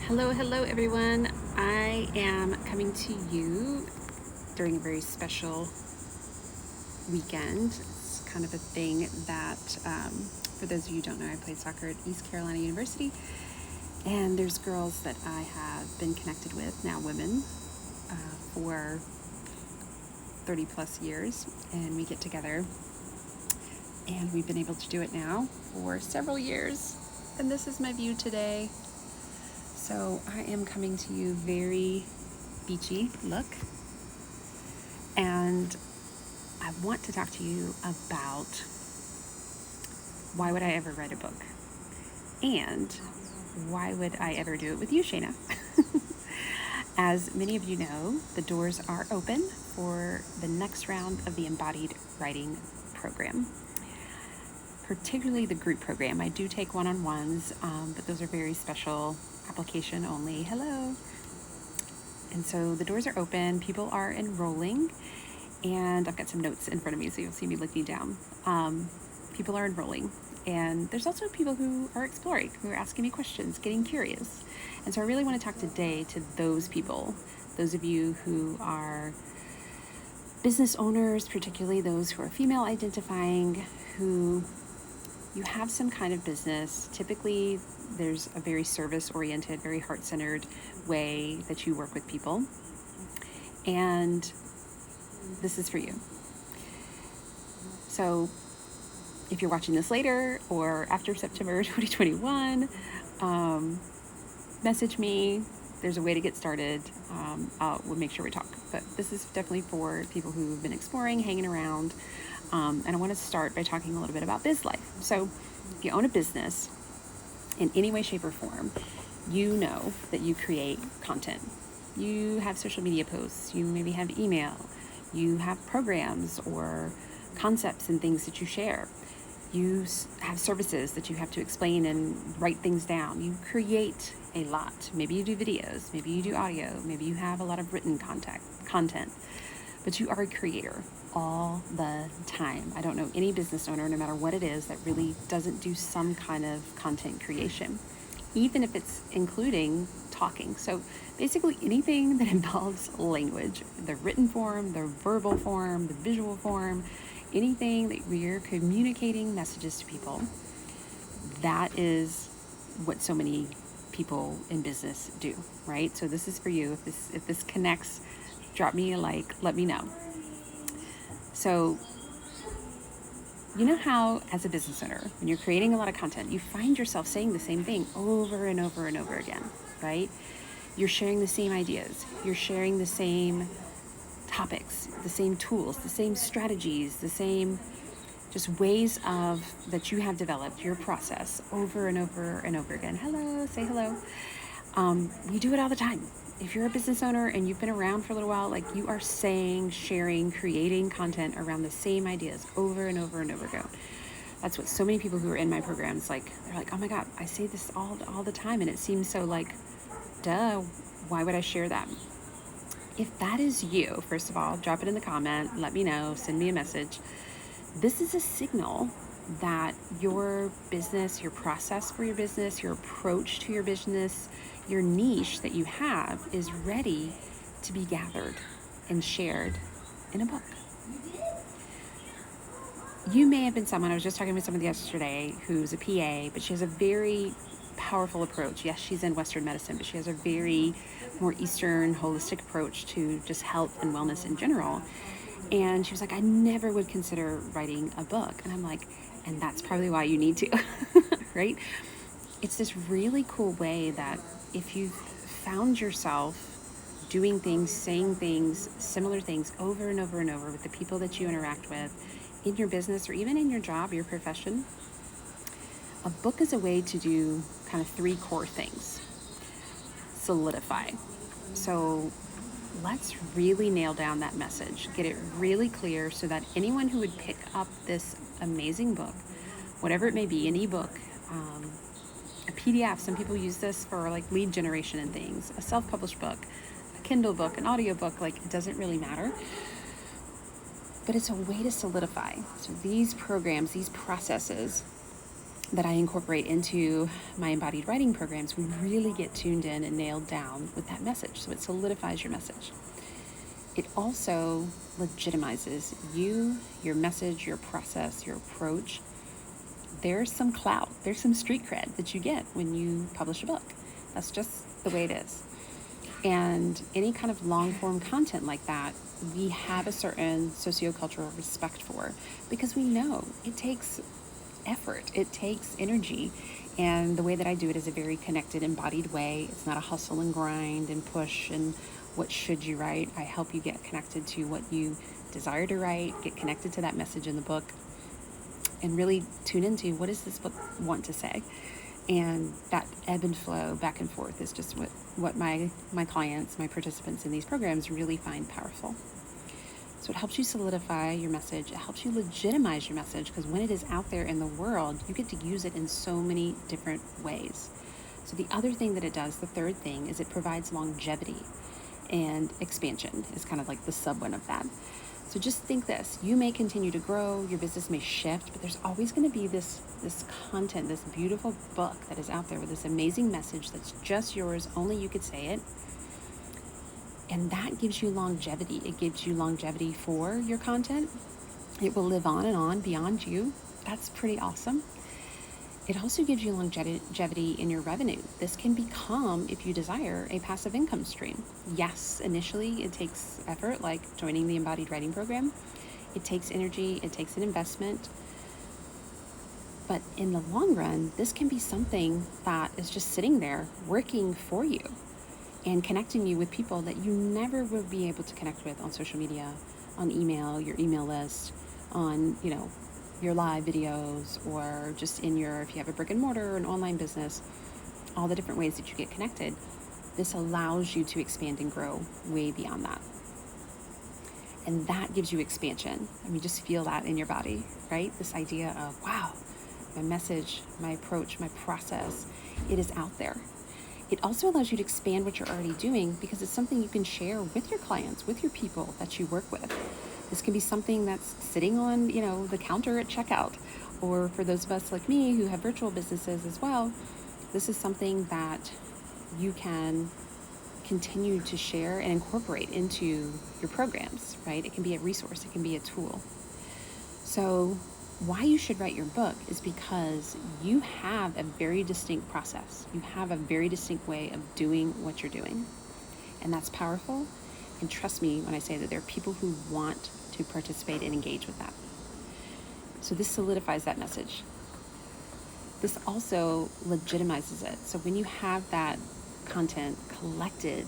Hello everyone. I am coming to you during a very special weekend. It's kind of a thing that, for those of you who don't know, I played soccer at East Carolina University, and there's girls that I have been connected with, now women, for 30 plus years, and we get together, and we've been able to do it now for several years, and this is my view today. So I am coming to you very beachy look, and I want to talk to you about why would I ever write a book, and why would I ever do it with you, Shana? As many of you know, the doors are open for the next round of the Embodied Writing program, particularly the group program. I do take one-on-ones, but those are very special, application only. Hello. And so the doors are open, people are enrolling, and I've got some notes in front of me, so you'll see me looking down. People are enrolling, and there's also people who are exploring, who are asking me questions, getting curious. And so I really want to talk today to those people, those of you who are business owners, particularly those who are female identifying, who you have some kind of business. Typically, there's a very service-oriented, very heart-centered way that you work with people. And this is for you. So if you're watching this later or after September 2021, message me. There's a way to get started. We'll make sure we talk. But this is definitely for people who've been exploring, hanging around. And I want to start by talking a little bit about biz life. So if you own a business in any way, shape, or form, you know that you create content. You have social media posts, you maybe have email, you have programs or concepts and things that you share. You have services that you have to explain and write things down. You create a lot. Maybe you do videos, maybe you do audio, maybe you have a lot of written content, but you are a creator all the time. I don't know any business owner, no matter what it is, that really doesn't do some kind of content creation, even if it's including talking. So basically anything that involves language, the written form, the verbal form, the visual form, anything that we're communicating messages to people, that is what so many people in business do, right? So this is for you. If this connects, drop me a like, let me know. So, you know how, as a business owner, when you're creating a lot of content, you find yourself saying the same thing over and over and over again, right? You're sharing the same ideas. You're sharing the same topics, the same tools, the same strategies, the same just ways of that you have developed your process over and over and over again. Hello, say hello. We do it all the time. If you're a business owner and you've been around for a little while, like, you are saying, sharing, creating content around the same ideas over and over and over again. That's what so many people who are in my programs, like, they're like, oh my God, I say this all the time, and it seems so like, duh, why would I share that? If that is you, first of all, drop it in the comment, let me know, send me a message. This is a signal that your business, your process for your business, your approach to your business, your niche that you have is ready to be gathered and shared in a book. You may have been someone, I was just talking with someone yesterday who's a PA, but she has a very powerful approach. Yes, she's in Western medicine, but she has a very more Eastern holistic approach to just health and wellness in general. And she was like, I never would consider writing a book. And I'm like, and that's probably why you need to, right? It's this really cool way that if you've found yourself doing things, saying things, similar things over and over and over with the people that you interact with in your business or even in your job, your profession, a book is a way to do kind of three core things. Solidify. So let's really nail down that message, get it really clear so that anyone who would pick up this amazing book, whatever it may be, an ebook, a PDF, some people use this for like lead generation and things, a self-published book, a Kindle book, an audio book, like, it doesn't really matter. But it's a way to solidify. So these programs, these processes that I incorporate into my embodied writing programs, we really get tuned in and nailed down with that message. So it solidifies your message. It also legitimizes you, your message, your process, your approach. There's some clout, there's some street cred that you get when you publish a book. That's just the way it is. And any kind of long form content like that, we have a certain sociocultural respect for, because we know it takes effort, it takes energy. And the way that I do it is a very connected, embodied way. It's not a hustle and grind and push and what should you write. I help you get connected to what you desire to write, get connected to that message in the book, and really tune into what does this book want to say. And that ebb and flow back and forth is just what my clients, my participants in these programs really find powerful. So it helps you solidify your message. It helps you legitimize your message, because when it is out there in the world, you get to use it in so many different ways. So the other thing that it does, the third thing, is it provides longevity, and expansion is kind of like the sub one of that. So just think this, you may continue to grow, your business may shift, but there's always going to be this content, this beautiful book that is out there with this amazing message that's just yours, only you could say it. And that gives you longevity. It gives you longevity for your content. It will live on and on beyond you. That's pretty awesome. It also gives you longevity in your revenue. This can become, if you desire, a passive income stream. Yes, initially it takes effort, like joining the embodied writing program. It takes energy, it takes an investment. But in the long run, this can be something that is just sitting there working for you and connecting you with people that you never would be able to connect with on social media, on email, your email list, on, your live videos, or just in if you have a brick and mortar or an online business, all the different ways that you get connected. This allows you to expand and grow way beyond that. And that gives you expansion. I mean, just feel that in your body, right? This idea of, wow, my message, my approach, my process, it is out there. It also allows you to expand what you're already doing, because it's something you can share with your clients, with your people that you work with. This can be something that's sitting on, the counter at checkout. Or for those of us like me who have virtual businesses as well, this is something that you can continue to share and incorporate into your programs, right? It can be a resource, it can be a tool. So why you should write your book is because you have a very distinct process. You have a very distinct way of doing what you're doing. And that's powerful. And trust me when I say that there are people who want to participate and engage with that. So this solidifies that message. This also legitimizes it. So when you have that content collected,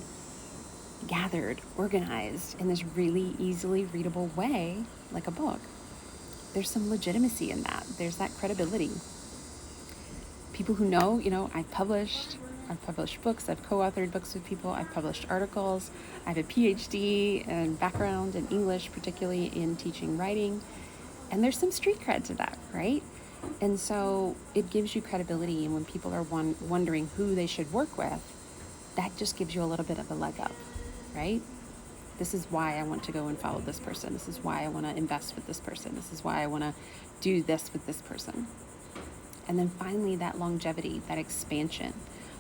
gathered, organized in this really easily readable way, like a book, there's some legitimacy in that. There's that credibility. People who know, I've published books, I've co-authored books with people, I've published articles, I have a PhD and background in English, particularly in teaching writing, and there's some street cred to that, right? And so it gives you credibility, and when people are wondering who they should work with, that just gives you a little bit of a leg up, right? This is why I want to go and follow this person. This is why I want to invest with this person. This is why I want to do this with this person. And then finally, that longevity, that expansion.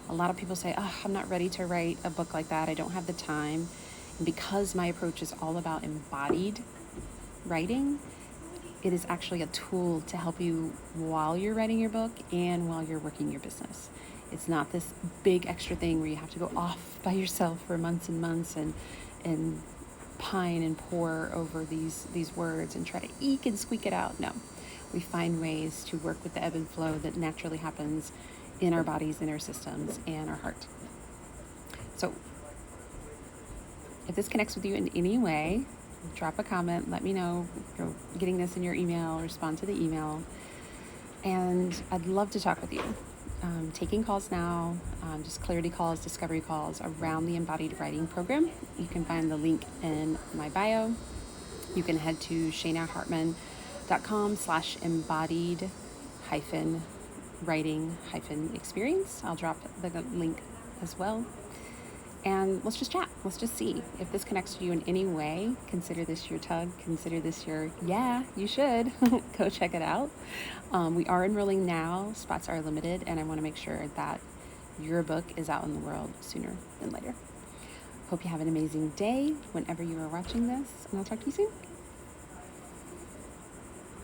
A lot of people say, I'm not ready to write a book like that. I don't have the time. And because my approach is all about embodied writing, it is actually a tool to help you while you're writing your book and while you're working your business. It's not this big extra thing where you have to go off by yourself for months and months and pine and pore over these words and try to eke and squeak it out. No, we find ways to work with the ebb and flow that naturally happens in our bodies, in our systems, and our heart. So if this connects with you in any way, drop a comment, let me know you're getting this in your email, respond to the email, and I'd love to talk with you. Taking calls now, just clarity calls, discovery calls around the embodied writing program. You can find the link in my bio. You can head to shanahartman.com/embodied-writing-experience. I'll drop the link as well. and let's just chat. Let's just see if this connects to you in any way. Consider this your tug. Consider this your, yeah, you should. Go check it out. We are enrolling now. Spots are limited, and I want to make sure that your book is out in the world sooner than later. Hope you have an amazing day whenever you are watching this, and I'll talk to you soon.